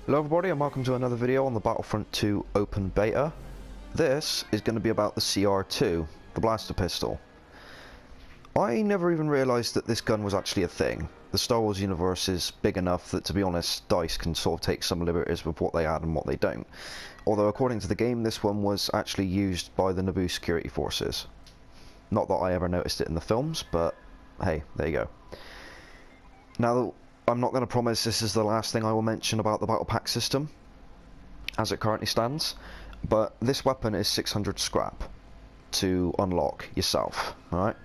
Hello everybody and welcome to another video on the Battlefront 2 open beta. This is going to be about the CR-2, the blaster pistol. I never even realised that this gun was actually a thing. The Star Wars universe is big enough that, to be honest, DICE can sort of take some liberties with what they add and what they don't. Although according to the game, this one was actually used by the Naboo security forces. Not that I ever noticed it in the films, but hey, there you go. Now, I'm not going to promise this is the last thing I will mention about the battle pack system, as it currently stands, but this weapon is 600 scrap to unlock yourself, alright?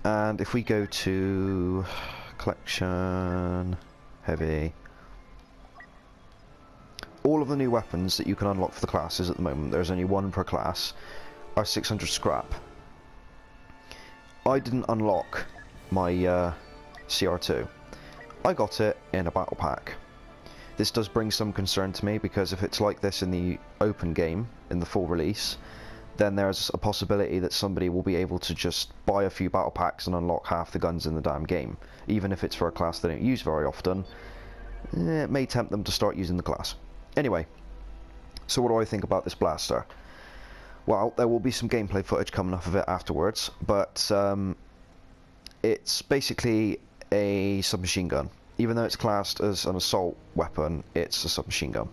And if we go to collection, heavy, all of the new weapons that you can unlock for the classes at the moment, there's only one per class, are 600 scrap. I didn't unlock my CR2. I got it in a battle pack. This does bring some concern to me, because if it's like this in the open game, in the full release, then there's a possibility that somebody will be able to just buy a few battle packs and unlock half the guns in the damn game. Even if it's for a class they don't use very often, it may tempt them to start using the class. Anyway, so what do I think about this blaster? Well, there will be some gameplay footage coming off of it afterwards, but it's basically a submachine gun. Even though it's classed as an assault weapon, it's a submachine gun.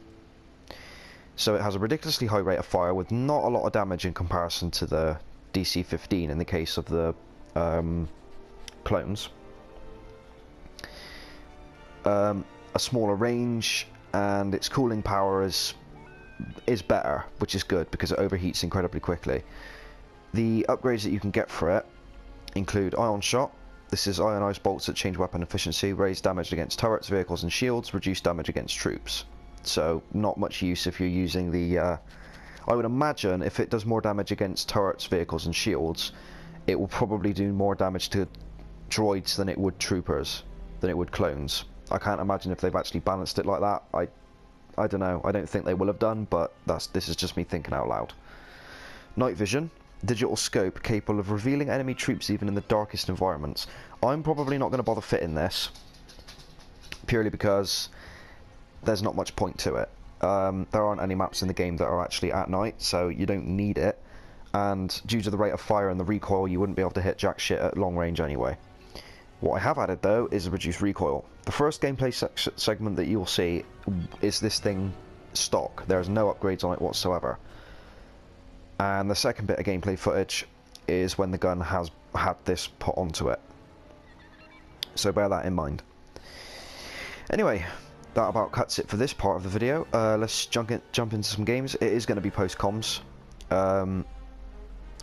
So it has a ridiculously high rate of fire with not a lot of damage in comparison to the DC-15 in the case of the clones. A smaller range, and its cooling power is better, which is good because it overheats incredibly quickly. The upgrades that you can get for it include Ion Shot. This is ionized bolts that change weapon efficiency, raise damage against turrets, vehicles and shields, reduce damage against troops. So not much use if you're using the... I would imagine if it does more damage against turrets, vehicles and shields, it will probably do more damage to droids than it would troopers, than it would clones. I can't imagine if they've actually balanced it like that. I don't know, I don't think they will have done, but this is just me thinking out loud. Night vision. Digital scope capable of revealing enemy troops even in the darkest environments. I'm probably not going to bother fitting this, purely because there's not much point to it. There aren't any maps in the game that are actually at night, so you don't need it, and due to the rate of fire and the recoil, you wouldn't be able to hit jack shit at long range anyway. What I have added though is a reduced recoil. The first gameplay segment that you'll see is this thing stock. There's no upgrades on it whatsoever. And the second bit of gameplay footage is when the gun has had this put onto it. So bear that in mind. Anyway, that about cuts it for this part of the video. Let's jump into some games. It is going to be post-comms. I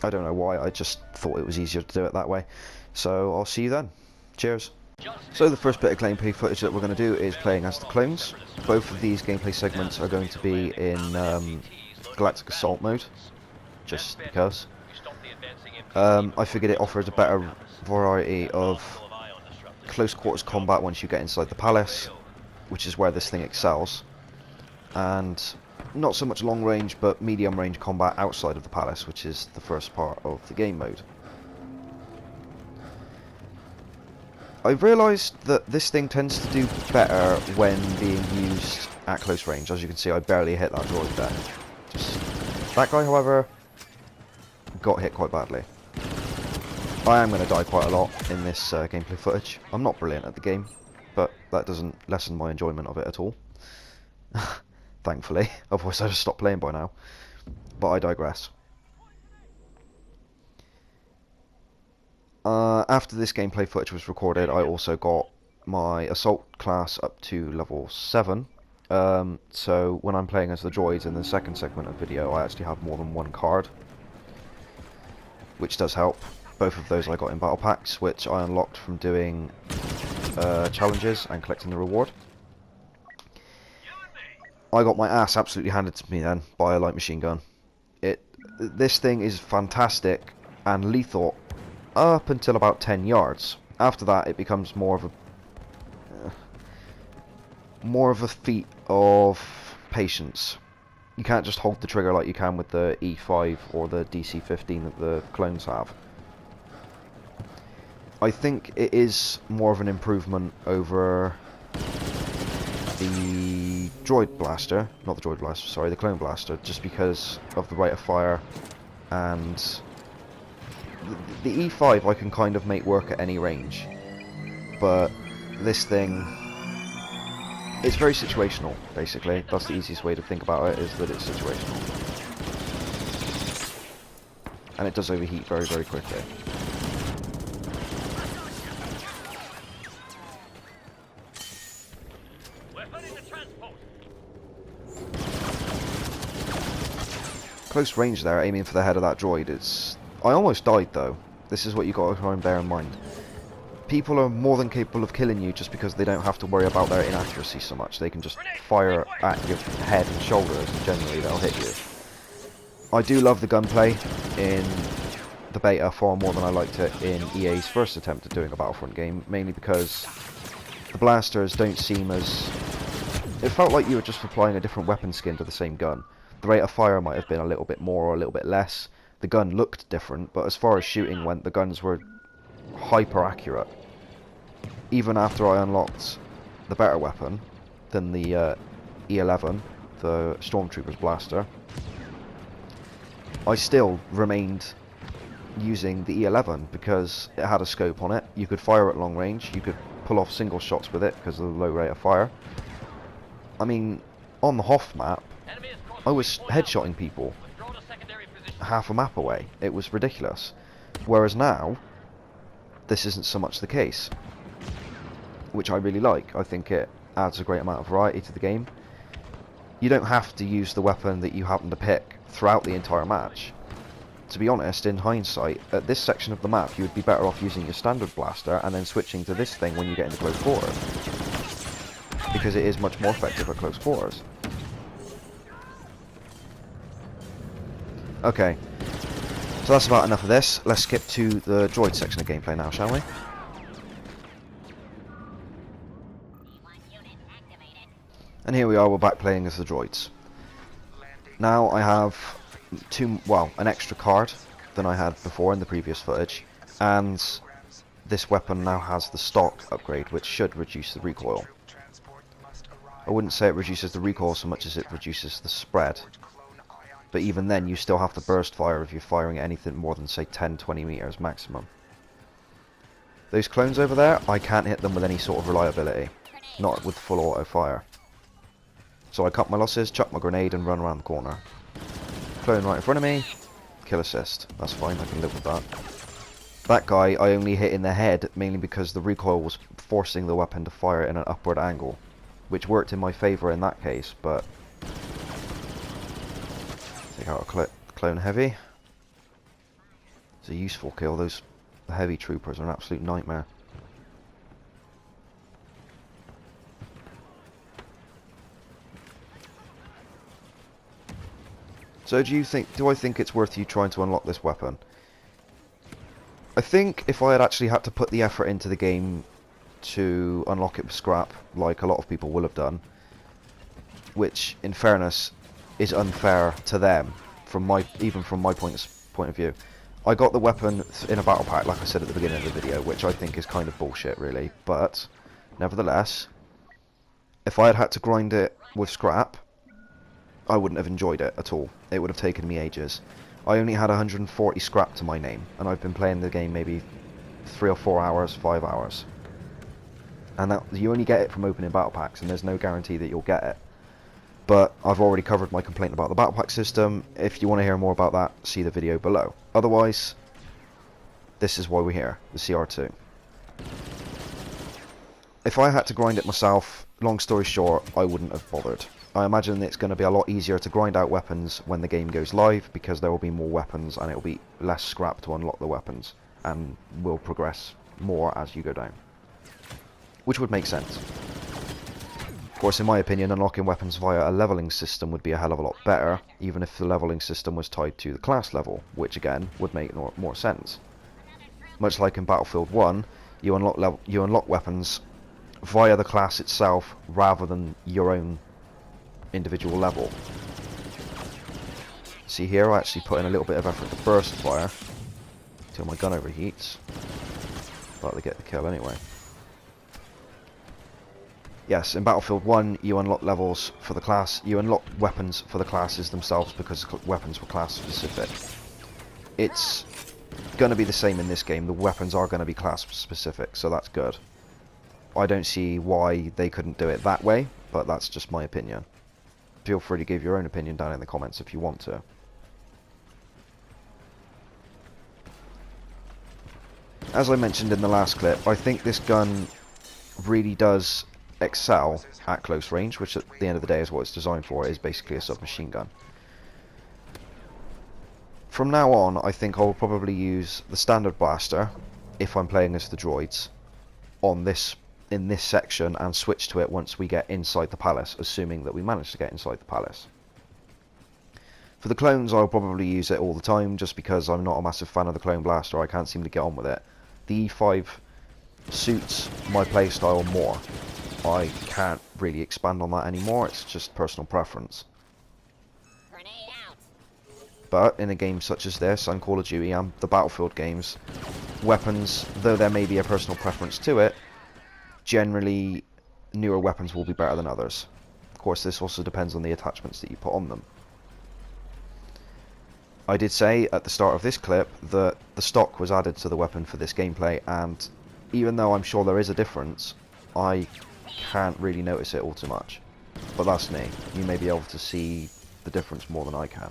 don't know why, I just thought it was easier to do it that way. So I'll see you then. Cheers. So the first bit of gameplay footage that we're going to do is playing as the clones. Both of these gameplay segments are going to be in Galactic Assault mode. Just because. I figured it offers a better variety of close quarters combat once you get inside the palace, which is where this thing excels, and not so much long range but medium range combat outside of the palace, which is the first part of the game mode. I've realised that this thing tends to do better when being used at close range. As you can see, I barely hit that droid there. That guy, however, got hit quite badly. I am going to die quite a lot in this gameplay footage. I'm not brilliant at the game, but that doesn't lessen my enjoyment of it at all. Thankfully, otherwise I'd have stopped playing by now. But I digress. After this gameplay footage was recorded, I also got my assault class up to level 7. So when I'm playing as the droids in the second segment of video, I actually have more than one card, which does help. Both of those I got in battle packs, which I unlocked from doing challenges and collecting the reward. I got my ass absolutely handed to me then by a light machine gun. This thing is fantastic and lethal up until about 10 yards. After that it becomes more of a feat of patience. You can't just hold the trigger like you can with the E5 or the DC-15 that the clones have. I think it is more of an improvement over the droid blaster, not the droid blaster, sorry, the clone blaster, just because of the rate of fire, and the E5 I can kind of make work at any range, but this thing, it's very situational, basically. That's the easiest way to think about it, is that it's situational. And it does overheat very, very quickly. Close range there, aiming for the head of that droid. I almost died though. This is what you got to try and bear in mind. People are more than capable of killing you just because they don't have to worry about their inaccuracy so much. They can just fire at your head and shoulders and generally they'll hit you. I do love the gunplay in the beta far more than I liked it in EA's first attempt at doing a Battlefront game, mainly because the blasters don't seem as... It felt like you were just applying a different weapon skin to the same gun. The rate of fire might have been a little bit more or a little bit less. The gun looked different, but as far as shooting went, the guns were hyper accurate. Even after I unlocked the better weapon than the E11, the Stormtrooper's blaster, I still remained using the E11 because it had a scope on it. You could fire at long range, you could pull off single shots with it because of the low rate of fire. I mean, on the Hoth map, I was headshotting people half a map away. It was ridiculous. Whereas now, this isn't so much the case, which I really like. I think it adds a great amount of variety to the game. You don't have to use the weapon that you happen to pick throughout the entire match. To be honest, in hindsight, at this section of the map you would be better off using your standard blaster and then switching to this thing when you get into close quarters, because it is much more effective at close quarters. Okay, so that's about enough of this. Let's skip to the droid section of gameplay now, shall we? And here we are, we're back playing as the droids. Now I have an extra card than I had before in the previous footage, and this weapon now has the stock upgrade, which should reduce the recoil. I wouldn't say it reduces the recoil so much as it reduces the spread. But even then, you still have to burst fire if you're firing anything more than, say, 10-20 meters maximum. Those clones over there, I can't hit them with any sort of reliability. Not with full auto fire. So I cut my losses, chuck my grenade, and run around the corner. Clone right in front of me, kill assist. That's fine, I can live with that. That guy, I only hit in the head, mainly because the recoil was forcing the weapon to fire in an upward angle. Which worked in my favour in that case, but... Take out a clone heavy. It's a useful kill. Those heavy troopers are an absolute nightmare. So do I think it's worth you trying to unlock this weapon? I think if I had actually had to put the effort into the game to unlock it with scrap, like a lot of people will have done, which in fairness is unfair to them, even from my point of view. I got the weapon in a battle pack, like I said at the beginning of the video, which I think is kind of bullshit, really. But nevertheless, if I had had to grind it with scrap, I wouldn't have enjoyed it at all. It would have taken me ages. I only had 140 scrap to my name, and I've been playing the game maybe 3 or 4 hours, 5 hours. And that, you only get it from opening battle packs, and there's no guarantee that you'll get it. But I've already covered my complaint about the battle pack system. If you want to hear more about that, see the video below. Otherwise, this is why we're here, the CR-2. If I had to grind it myself, long story short, I wouldn't have bothered. I imagine it's going to be a lot easier to grind out weapons when the game goes live, because there will be more weapons and it will be less scrap to unlock the weapons, and will progress more as you go down. Which would make sense. Of course, in my opinion, unlocking weapons via a leveling system would be a hell of a lot better, even if the leveling system was tied to the class level, which again would make more sense. Much like in Battlefield 1, you unlock weapons via the class itself rather than your own individual level. See here, I actually put in a little bit of effort to burst fire until my gun overheats. But they get the kill anyway. Yes, in Battlefield 1 you unlock levels for the class, you unlock weapons for the classes themselves because weapons were class specific. It's going to be the same in this game, the weapons are going to be class specific, so that's good. I don't see why they couldn't do it that way, but that's just my opinion. Feel free to give your own opinion down in the comments if you want to. As I mentioned in the last clip, I think this gun really does excel at close range, which at the end of the day is what it's designed for. It is basically a submachine gun. From now on, I think I'll probably use the standard blaster if I'm playing as the droids in this section, and switch to it once we get inside the palace, assuming that we manage to get inside the palace. For the clones, I'll probably use it all the time, just because I'm not a massive fan of the clone blaster. I can't seem to get on with it. The E5 suits my playstyle more. I can't really expand on that anymore, it's just personal preference. But in a game such as this, and Call of Duty, and the Battlefield games, weapons, though there may be a personal preference to it, generally newer weapons will be better than others. Of course, this also depends on the attachments that you put on them. I did say at the start of this clip that the stock was added to the weapon for this gameplay, and even though I'm sure there is a difference, I can't really notice it all too much. But that's me. You may be able to see the difference more than I can.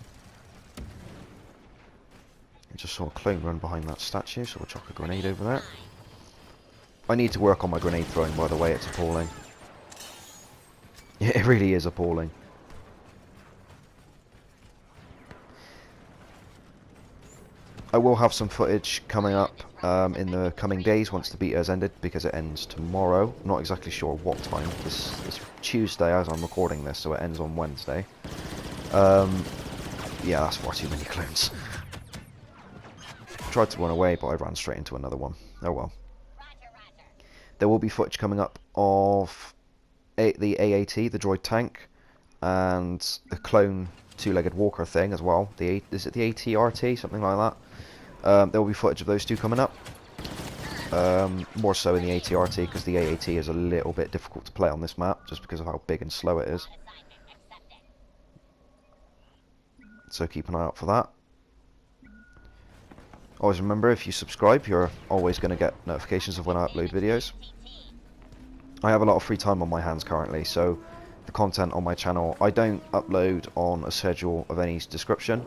I just saw a clone run behind that statue, so we'll chuck a grenade over there. I need to work on my grenade throwing, by the way, it's appalling. It really is appalling. I will have some footage coming up in the coming days once the beta has ended, because it ends tomorrow. I'm not exactly sure what time. This is Tuesday as I'm recording this, so it ends on Wednesday. Yeah, that's far too many clones. Tried to run away, but I ran straight into another one. Oh well. There will be footage coming up of the AAT, the droid tank, and the clone two-legged walker thing as well. Is it the AT-RT, something like that? There will be footage of those two coming up. More so in the AT-RT, because the AAT is a little bit difficult to play on this map, just because of how big and slow it is. So keep an eye out for that. Always remember, if you subscribe, you're always going to get notifications of when I upload videos. I have a lot of free time on my hands currently, so the content on my channel, I don't upload on a schedule of any description.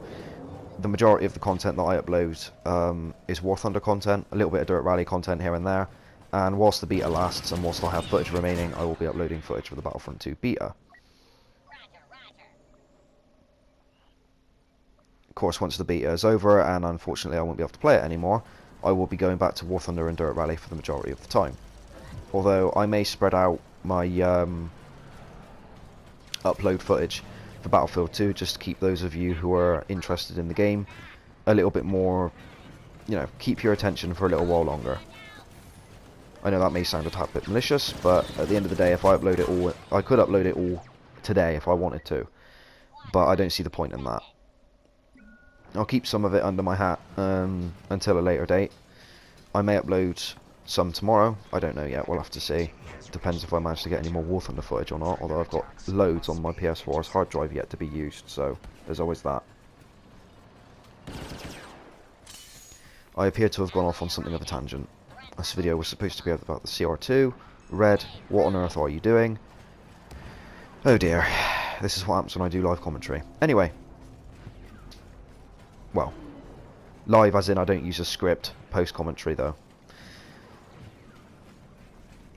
The majority of the content that I upload is War Thunder content, a little bit of Dirt Rally content here and there, and whilst the beta lasts and whilst I have footage remaining, I will be uploading footage for the Battlefront 2 beta. Of course, once the beta is over, and unfortunately I won't be able to play it anymore, I will be going back to War Thunder and Dirt Rally for the majority of the time. Although I may spread out my upload footage for Battlefield 2 just to keep those of you who are interested in the game a little bit more, you know, keep your attention for a little while longer. I know that may sound a tad bit malicious, but at the end of the day, if I upload it all, I could upload it all today if I wanted to, but I don't see the point in that. I'll keep some of it under my hat until a later date. I may upload some tomorrow, I don't know yet, we'll have to see. Depends if I manage to get any more War Thunder footage or not, although I've got loads on my PS4's hard drive yet to be used, so there's always that. I appear to have gone off on something of a tangent. This video was supposed to be about the CR-2. Red, what on earth are you doing? Oh dear, this is what happens when I do live commentary. Anyway. Well, live as in I don't use a script, post commentary though.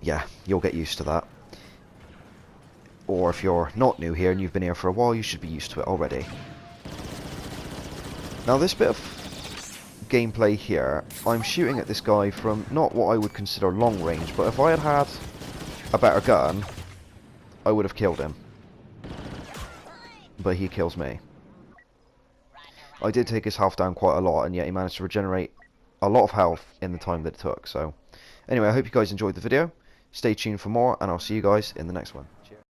Yeah, you'll get used to that. Or if you're not new here and you've been here for a while, you should be used to it already. Now this bit of gameplay here, I'm shooting at this guy from not what I would consider long range, but if I had had a better gun, I would have killed him. But he kills me. I did take his health down quite a lot, and yet he managed to regenerate a lot of health in the time that it took. So, anyway, I hope you guys enjoyed the video. Stay tuned for more, and I'll see you guys in the next one.